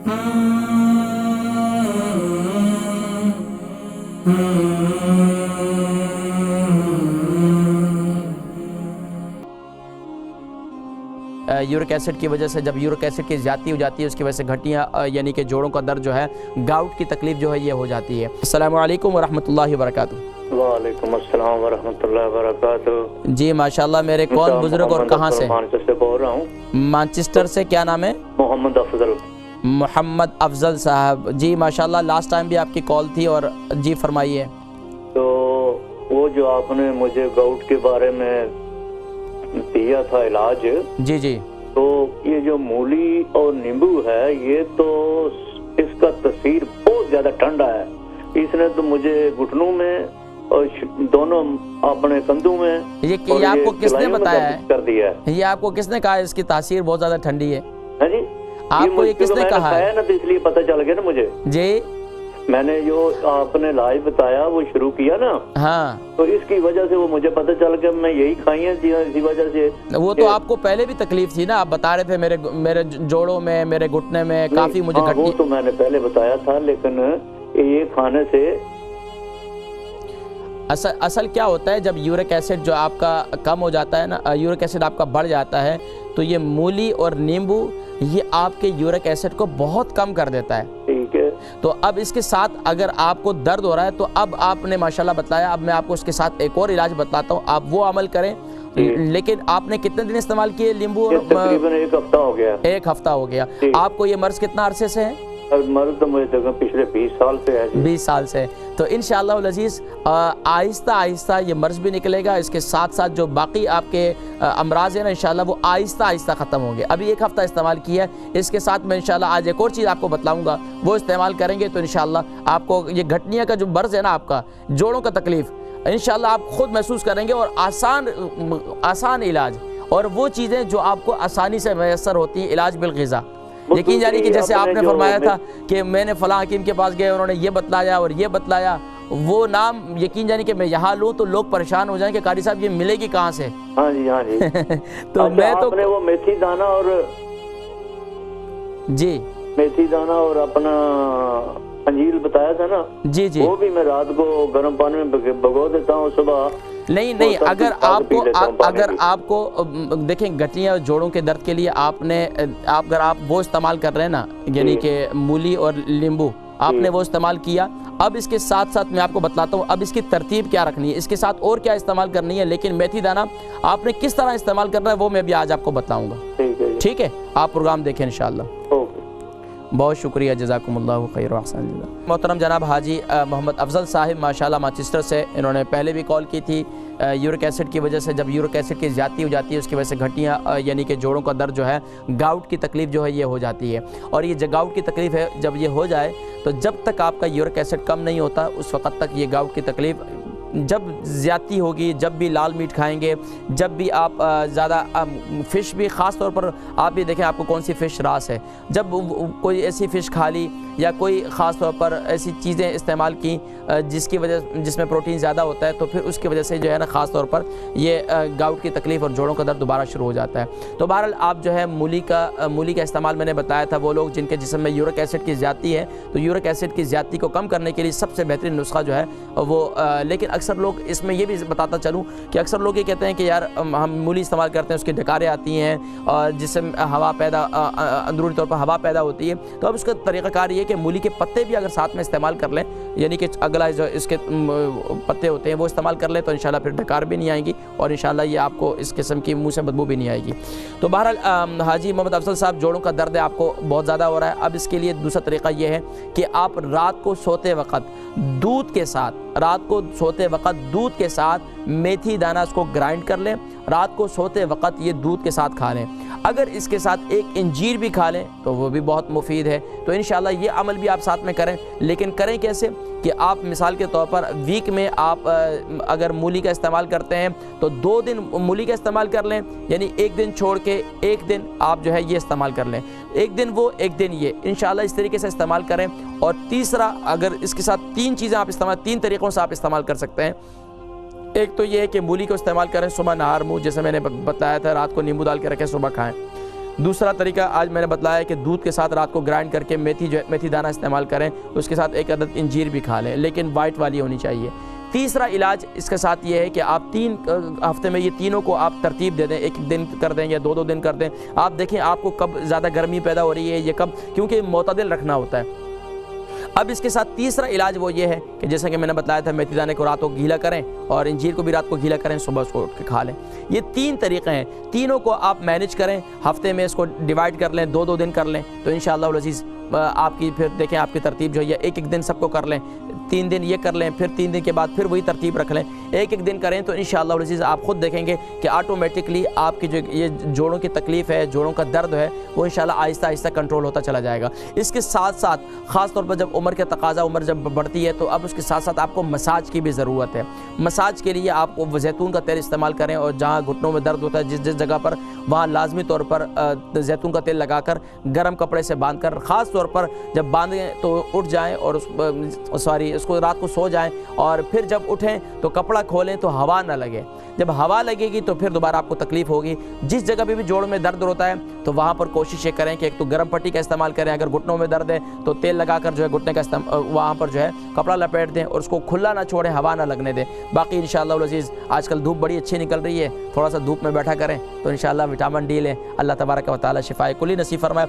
Uric acid की वजह से, जब यूरिक एसिड की ज़्यादती हो जाती है उसकी वजह से घटियाँ यानी कि जोड़ों का दर्द जो है, गाउट की तकलीफ़ जो है ये हो जाती है। अस्सलामु अलैकुम वरहमतुल्लाहि वबरकातुहू। वालेकुम अस्सलाम वरहमतुल्लाहि वबरकातुहू। जी माशाल्लाह। मेरे कौन बुजुर्ग और कहाँ से? मानचेस्टर से बोल रहा हूँ। मानचेस्टर से। क्या नाम है? मोहम्मद अफजल। मोहम्मद अफजल साहब जी माशाल्लाह। लास्ट टाइम भी आपकी कॉल थी और जी फरमाइए। तो वो जो आपने मुझे गाउट के बारे में दिया था इलाज, जी जी, तो ये जो मूली और नींबू है ये तो इसका तसीर बहुत ज्यादा ठंडा है। इसने तो मुझे घुटनों में और दोनों अपने कंधों में ये आपको किसने बताया है? कर दिया है। ये आपको किसने कहा है इसकी तासीर बहुत ज्यादा ठंडी है? हाँ जी, आपको ये किसने कहा है? ना तो इसलिए पता चल गया ना मुझे जी। मैंने जो आपने इलाज बताया वो शुरू किया ना, हाँ, तो इसकी वजह से वो मुझे पता चल गया, मैं यही खाई है इसी वजह से। वो तो आपको पहले भी तकलीफ थी ना, आप बता रहे थे मेरे जोड़ों में, मेरे घुटने में काफी मुझे वो तो मैंने पहले बताया था, लेकिन ये खाने से असल क्या होता है, जब यूरिक एसिड जो आपका कम हो जाता है ना, यूरिक एसिड आपका बढ़ जाता है, तो ये मूली और नींबू ये आपके यूरिक एसिड को बहुत कम कर देता है। ठीक है। तो अब इसके साथ अगर आपको दर्द हो रहा है तो अब आपने माशाल्लाह बताया, अब मैं आपको इसके साथ एक और इलाज बताता हूँ, आप वो अमल करें। लेकिन आपने कितने दिन इस्तेमाल किए नींबू? तकरीबन एक हफ्ता हो गया। एक हफ्ता हो गया। आपको ये मर्ज कितना अरसे से है? मर्ज तो मुझे पिछले 20 साल से है। 20 साल से। तो इंशाअल्लाह अज़ीज़ आहिस्ता आहिस्ता ये मर्ज भी निकलेगा, इसके साथ साथ जो बाकी आपके अमराज है ना, इंशाअल्लाह वो आहिस्ता आहिस्ता ख़त्म होंगे। अभी एक हफ़्ता इस्तेमाल किया है, इसके साथ मैं इंशाअल्लाह आज एक और चीज़ आपको बतलाऊँगा, वो इस्तेमाल करेंगे तो इंशाअल्लाह आपको ये घटनियाँ का जो मर्ज है ना, आपका जोड़ों का तकलीफ़, इंशाअल्लाह आप खुद महसूस करेंगे। और आसान इलाज और वो चीज़ें जो आपको आसानी से मैसर होती हैं, इलाज बिलग़िज़ा। यकीन जानी कि जैसे आपने फरमाया था कि मैंने फ़लाँ हकीम के पास गए, उन्होंने ये बतलाया और ये बतलाया, वो नाम यकीन जानी कि मैं यहाँ लूँ तो लोग परेशान हो जाएंगे, कारी साहब ये मिलेगी कहाँ से? हाँ जी, हाँ जी। तो मैं तो आपने वो मेथी दाना और जी, मेथी दाना और अपना अंजीर बताया था ना, जी जी, वो भी मैं रात को गर्म पानी में भगो देता हूँ, सुबह नहीं अगर आपको देखें घटिया जोड़ों के दर्द के लिए अगर आप वो इस्तेमाल कर रहे हैं ना, यानी कि मूली और नींबू आपने वो इस्तेमाल किया, अब इसके साथ साथ मैं आपको बतलाता हूँ अब इसकी तरतीब क्या रखनी है, इसके साथ और क्या इस्तेमाल करनी है। लेकिन मेथी दाना आपने किस तरह इस्तेमाल करना है वो मैं भी आज आपको बताऊँगा। ठीक है, आप प्रोग्राम देखें इंशाअल्लाह। बहुत शुक्रिया, जज़ाकुमुल्लाहु खैर व अहसन जज़ा। मोहतरम जनाब हाजी मोहम्मद अफजल साहिब माशाल्लाह मानचेस्टर से, इन्होंने पहले भी कॉल की थी। यूरिक एसिड की वजह से, जब यूरिक एसिड की ज़्यादती हो जाती है उसकी वजह से घटियाँ यानी कि जोड़ों का दर्द जो है, गाउट की तकलीफ़ जो है ये हो जाती है। और ये गाउट की तकलीफ़ है, जब ये हो जाए तो जब तक आपका यूरिक एसिड कम नहीं होता उस वक़्त तक ये गाउट की तकलीफ़ जब ज़्यादती होगी, जब भी लाल मीट खाएंगे, जब भी आप ज़्यादा फ़िश भी ख़ास तौर पर आप भी देखें आपको कौन सी फ़िश रास है, जब कोई ऐसी फ़िश खा ली या कोई ख़ास तौर पर ऐसी चीज़ें इस्तेमाल की जिसमें प्रोटीन ज़्यादा होता है, तो फिर उसकी वजह से जो है ना ख़ास तौर पर ये गाउट की तकलीफ़ और जोड़ों का दर्द दोबारा शुरू हो जाता है। तो बहरहाल आप जो है मूली का इस्तेमाल मैंने बताया था, वो लोग जिनके जिस्म में यूरिक एसिड की ज़्यादती है, तो यूरिक एसिड की ज़्यादती को कम करने के लिए सबसे बेहतरीन नुस्खा जो है वो लेकिन अक्सर लोग इसमें ये भी बताता चलूँ कि अक्सर लोग ये कहते हैं कि यार हम मूली इस्तेमाल करते हैं, उसकी डकारें आती हैं और जिससे हवा पैदा अंदरूनी तौर पर हवा पैदा होती है। तो अब उसका तरीक़ाकार ये है कि मूली के पत्ते भी अगर साथ में इस्तेमाल कर लें, यानी कि अगला जो इसके पत्ते होते हैं वो इस्तेमाल कर लें, तो इंशाल्लाह फिर डकार भी नहीं आएंगी और इंशाल्लाह ये आपको इस किस्म की मुँह से बदबू भी नहीं आएगी। तो बहरहाल हाजी मोहम्मद अफजल साहब, जोड़ों का दर्द है आपको बहुत ज़्यादा हो रहा है। अब इसके लिए दूसरा तरीक़ा ये है कि आप रात को सोते वक़्त दूध के साथ मेथी दाना उसको ग्राइंड कर लें, रात को सोते वक़्त ये दूध के साथ खा लें। अगर इसके साथ एक इंजीर भी खा लें तो वो भी बहुत मुफीद है। तो इंशाल्लाह ये अमल भी आप साथ में करें। लेकिन करें कैसे कि आप मिसाल के तौर पर वीक में आप अगर मूली का इस्तेमाल करते हैं तो 2 दिन मूली का इस्तेमाल कर लें, यानी एक दिन छोड़ के एक दिन आप जो है ये इस्तेमाल कर लें, एक दिन वो एक दिन ये, इंशाल्लाह इस तरीके से इस्तेमाल करें। और तीसरा, अगर इसके साथ 3 चीज़ें आप इस्तेमाल 3 तरीक़ों से आप इस्तेमाल कर सकते हैं। एक तो ये है कि मूली को इस्तेमाल करें सुबह नहार मुँह, जैसे मैंने बताया था, रात को नींबू डाल के रखें, सुबह खाएं। दूसरा तरीका आज मैंने बताया है कि दूध के साथ रात को ग्राइंड करके मेथी दाना इस्तेमाल करें, उसके साथ एक अदद इंजीर भी खा लें, लेकिन वाइट वाली होनी चाहिए। तीसरा इलाज इसके साथ ये है कि आप 3 हफ्ते में ये तीनों को आप तरतीब दे दें, एक दिन कर दें या 2-2 दिन कर दें। आप देखें आपको कब ज़्यादा गर्मी पैदा हो रही है, ये कब, क्योंकि मुतदिल रखना होता है। अब इसके साथ तीसरा इलाज वो ये है कि जैसा कि मैंने बताया था, मेथी दाने को रात को गीला करें और इंजीर को भी रात को गीला करें, सुबह उसको उठ के खा लें। ये 3 तरीक़े हैं, तीनों को आप मैनेज करें, हफ्ते में इसको डिवाइड कर लें, 2-2 दिन कर लें, तो इंशाअल्लाह अज़ीज़ आपकी फिर देखें आपकी तरतीब जो है, एक दिन सबको कर लें, 3 दिन ये कर लें, फिर 3 दिन के बाद फिर वही तरतीब रख लें, एक दिन करें, तो इंशाअल्लाह अज़ीज़ आप ख़ुद देखेंगे कि ऑटोमेटिकली आपकी जो ये जोड़ों की तकलीफ़ है, जोड़ों का दर्द है, वो इंशाअल्लाह आहिस्ता आहिस्ता कंट्रोल होता चला जाएगा। इसके साथ साथ ख़ास तौर पर जब उम्र के तकाज़ा उम्र जब बढ़ती है, तो अब उसके साथ साथ आपको मसाज की भी ज़रूरत है। मसाज के लिए आपको जैतून का तेल इस्तेमाल करें, और जहाँ घुटनों में दर्द होता है जिस जिस जगह पर, वहाँ लाजमी तौर पर जैतून का तेल लगाकर गर्म कपड़े से बांध कर, ख़ास तौर पर जब बांधें तो उठ जाएं और उसको रात को सो जाएं, और फिर जब उठें तो कपड़ा खोलें तो हवा ना लगे। जब हवा लगेगी तो फिर दोबारा आपको तकलीफ़ होगी। जिस जगह पे भी जोड़ में दर्द होता है तो वहाँ पर कोशिश ये करें कि एक तो गर्म पट्टी का इस्तेमाल करें, अगर घुटनों में दर्द है तो तेल लगाकर जो है घुटने का वहाँ पर जो है कपड़ा लपेट दें और उसको खुला ना छोड़ें, हवा ना लगने दें। बाकी इंशाअल्लाह अज़ीज़ आजकल धूप बड़ी अच्छी निकल रही है, थोड़ा सा धूप में बैठा करें तो इंशाअल्लाह विटामिन डी लें। अल्लाह तबारक व तआला शिफाए कुली नसीब फरमाए।